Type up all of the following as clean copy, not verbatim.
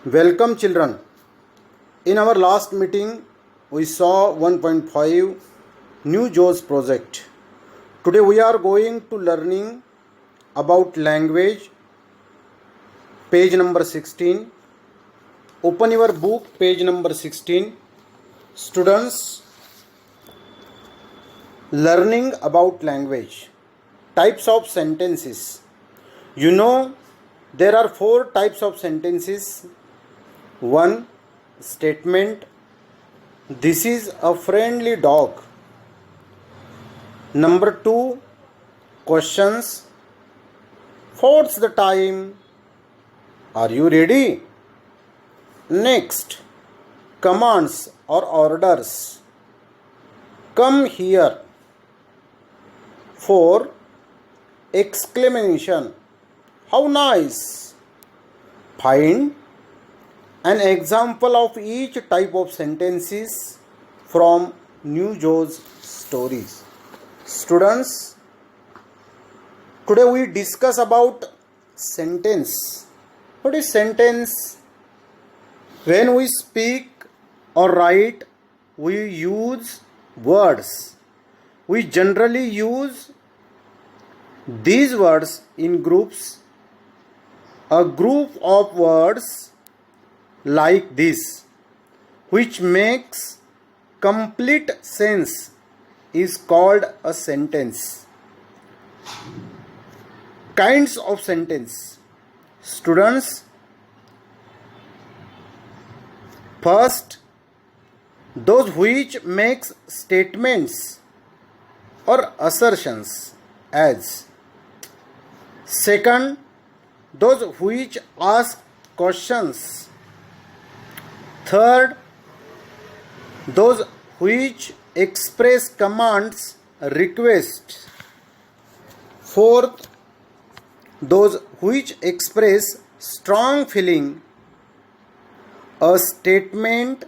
Welcome children. In our last meeting we saw 1.5 new JAWS project. Today we are going to learning about language, page number 16. Open your book, page number 16. Students, learning about language. Types of sentences. You know there are 4 types of sentences. 1. Statement. This is a friendly dog. Number 2. Questions. What's the time? Are you ready? Next. Commands or orders. Come here. 4. Exclamation. How nice! Find an example of each type of sentences from New JAWS stories. Students, today we discuss about sentence. What is sentence? When we speak or write, we use words. We generally use these words in groups. A group of words like this, which makes complete sense, is called a sentence. Kinds of sentence. Students, first, those which makes statements or assertions as. Second, those which ask questions. Third, those which express commands, requests. Fourth, those which express strong feeling. A statement.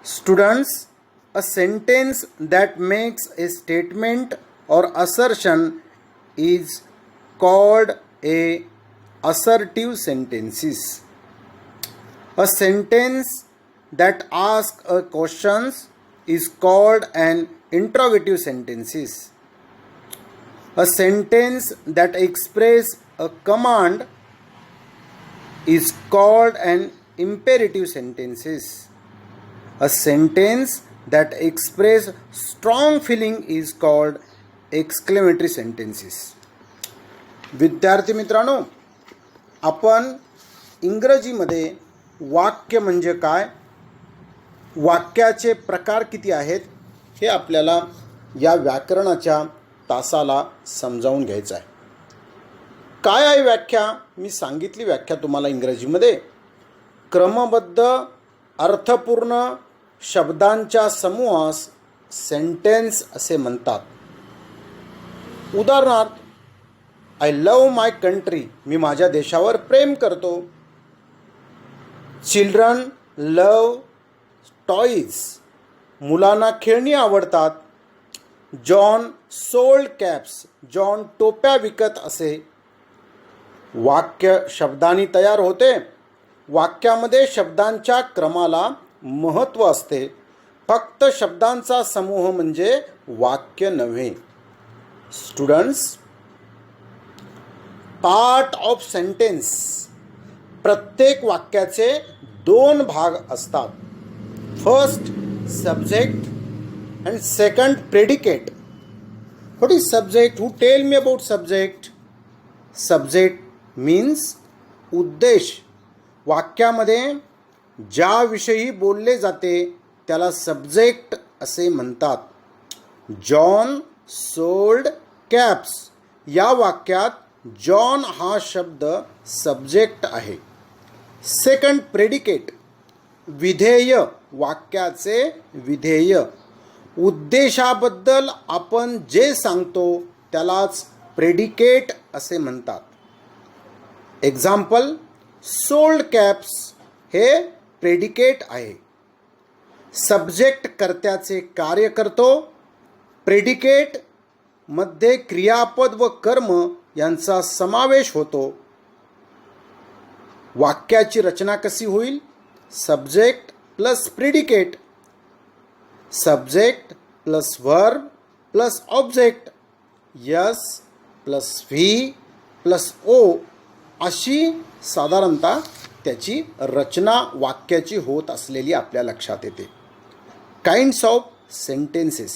Students, a sentence that makes a statement or assertion is called a assertive sentences. A sentence that asks a question is called an interrogative sentences. A sentence that expresses a command is called an imperative sentences. A sentence that expresses strong feeling is called exclamatory sentences. विद्यार्थी मित्रांनो, आपण इंग्रजीमध्ये वाक्य म्हणजे काय, वाक्याचे प्रकार किती आहेत हे आपल्याला या व्याकरणाच्या तासाला समजावून घ्यायचं आहे. काय आहे व्याख्या? मी सांगितली व्याख्या तुम्हाला इंग्रजीमध्ये. क्रमबद्ध अर्थपूर्ण शब्दांच्या समूहास सेंटेन्स असे म्हणतात. उदाहरणार्थ, आय लव्ह माय कंट्री, मी माझ्या देशावर प्रेम करतो. चिल्ड्रन लव टॉईज, मुलांना खेळणी आवडतात. जॉन सोल्ड कॅप्स, जॉन टोप्या विकत असे. वाक्य शब्दांनी तयार होते. वाक्यामध्ये शब्दांच्या क्रमाला महत्त्व असते. फक्त शब्दांचा समूह म्हणजे वाक्य नव्हे. Students, part of sentence. प्रत्येक वाक्याचे 2 भाग असतात. First subject and second predicate. What is subject? Who tell me about subject? Subject means उद्देश. वाक्यामध्ये ज्याविषयी बोलले जाते त्याला सब्जेक्ट असे म्हणतात. जॉन सोल्ड कॅप्स, या वाक्यात जॉन हा शब्द सब्जेक्ट आहे. सेकंड प्रेडिकेट, विधेय. वाक्याचे विधेय. उद्देशाबद्दल आपण जे सांगतो त्यालाच प्रेडिकेट असे म्हणतात. एक्झाम्पल, सोल्ड कॅप्स हे प्रेडिकेट आहे. सब्जेक्ट कर्त्याचे कार्य करतो. प्रेडिकेट मध्ये क्रियापद व कर्म यांचा समावेश होतो. वाक्याची रचना कशी होईल? Subject plus predicate, subject plus verb plus object, S plus V plus O, अशी साधारणतः त्याची रचना वाक्याची होत असलेली आपल्या लक्षात येते. Kinds of sentences.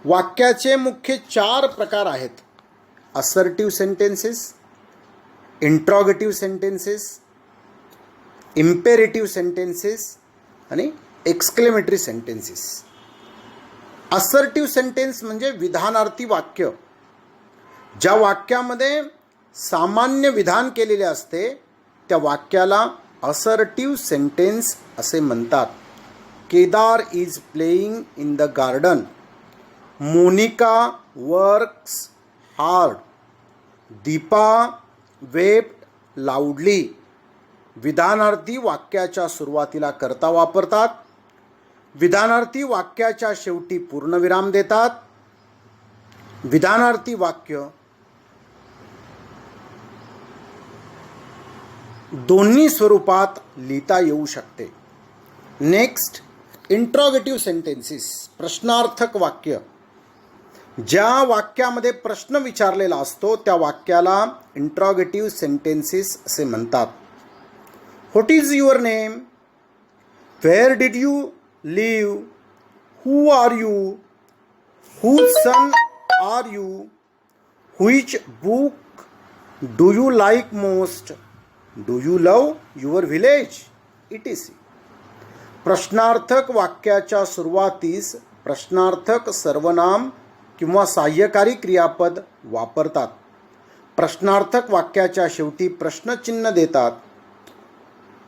वाक्याचे मुख्य 4 प्रकार आहेत. Assertive sentences, interrogative sentences, imperative sentences आणि एक्सक्लेमेटरी सेंटेन्सेस. असर्टिव्ह सेंटेन्स म्हणजे विधानार्थी वाक्य. ज्या वाक्यामध्ये सामान्य विधान केलेले असते त्या वाक्याला असर्टिव्ह सेंटेन्स असे म्हणतात. Kedar is playing in the garden. Monika works hard. Deepa wept loudly. विधानार्थी वाक्याच्या सुरुवातीला कर्ता वापरतात. विधानार्थी वाक्याच्या शेवटी पूर्णविराम देतात. विधानार्थी वाक्य दोन्ही स्वरूपात लिहिता येऊ शकते. Next, interrogative sentences. प्रश्नार्थक वाक्य. ज्या वाक्यामध्ये प्रश्न विचारलेला असतो त्या वाक्याला इंट्रॉगेटिव्ह सेंटेन्सेस असे म्हणतात. What is your name? Where did you live? Who are you? Whose son are you? Which book do you like most? Do you love your village? etc. प्रश्नार्थक वाक्याच्या सुरुवातीस प्रश्नार्थक सर्वनाम किंवा सहाय्यकारी क्रियापद वापरतात. प्रश्नार्थक वाक्याच्या शेवटी प्रश्नचिन्ह देतात.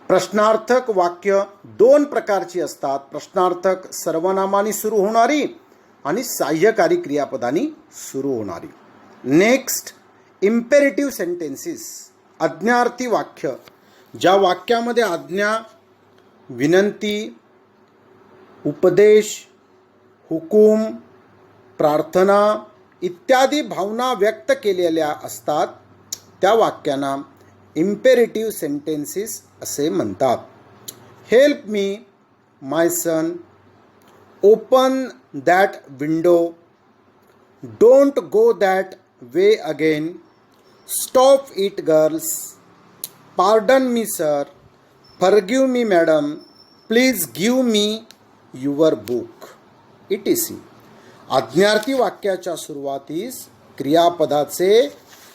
प्रश्नार्थक वाक्य 2 प्रकारची असतात. प्रश्नार्थक सर्वनामाने सुरू होणारी आणि सहाय्यकारी क्रियापदांनी सुरू होणारी. Next, imperative sentences. आज्ञार्थी वाक्य. ज्या वाक्यामध्ये आज्ञा, विनंती, उपदेश, हुकूम, प्रार्थना इत्यादी भावना व्यक्त केलेल्या असतात त्या वाक्यांना इम्पेरेटिव्ह सेंटेन्सेस असे म्हणतात. Help me my son. Open that window. Don't go that way again. Stop it girls. Pardon me sir. Forgive me madam. Please give me your book etc. आज्ञार्थी वाक्याच्या सुरुवातीस क्रियापदाचे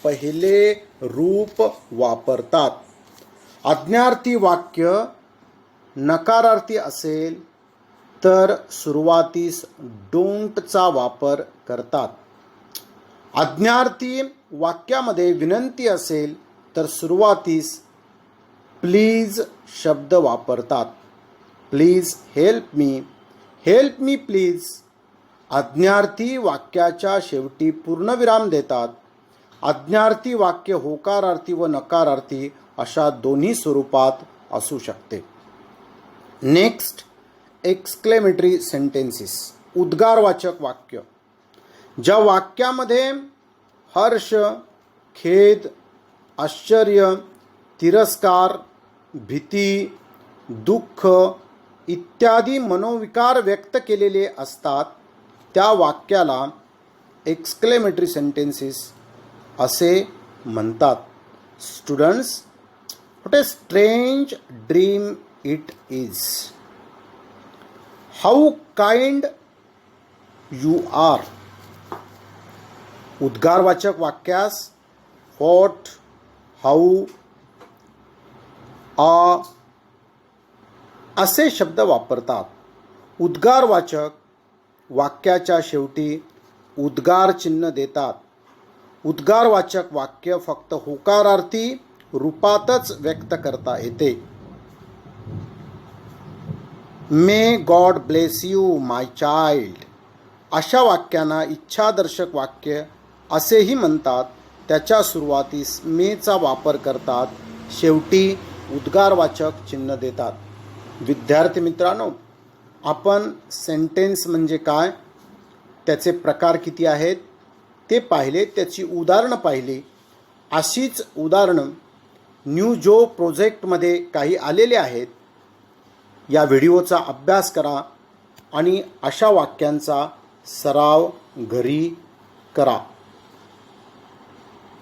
पहिले रूप वापरतात. आज्ञार्थी वाक्य नकारार्थी असेल तर सुरुवातीस डोंटचा वापर करतात. आज्ञार्थी वाक्यामध्ये विनंती असेल तर सुरुवातीस प्लीज शब्द वापरतात. Please help me. Help me please. आज्ञार्थी वाक्याच्या शेवटी पूर्णविराम देतात. आज्ञार्थी वाक्य होकारार्थी व नकारार्थी अशा दोन्ही स्वरूपात असू शकते. Next, exclamatory sentences. उद्गारवाचक वाक्य. ज्या वाक्यामध्ये हर्ष, खेद, आश्चर्य, तिरस्कार, भीती, दुःख इत्यादी मनोविकार व्यक्त केलेले असतात त्या वाक्याला एक्सक्लेमेटरी सेंटेन्सेस असे म्हणतात. Students, what a strange dream it is. How kind you are. उद्गारवाचक वाक्यास व्हॉट, हाऊ, असे शब्द वापरतात. उद्गारवाचक वाक्याच्या शेवटी उद्गार चिन्ह देतात. उद्गारवाचक वाक्य फक्त होकारार्थी रूपातच व्यक्त करता येते. May God bless you my child. अशा वाक्यांना इच्छादर्शक वाक्य असेही म्हणतात. त्याच्या सुरुवातीस मेचा वापर करतात. शेवटी उद्गारवाचक चिन्ह देतात. विद्यार्थी मित्रांनो, आपण सेंटेन्स म्हणजे काय, त्याचे प्रकार किती आहेत ते पाहिले, त्याची उदाहरणं पाहिली. अशीच उदाहरणं न्यू जो प्रोजेक्टमध्ये काही आलेले आहेत. या व्हिडिओचा अभ्यास करा आणि अशा वाक्यांचा सराव घरी करा.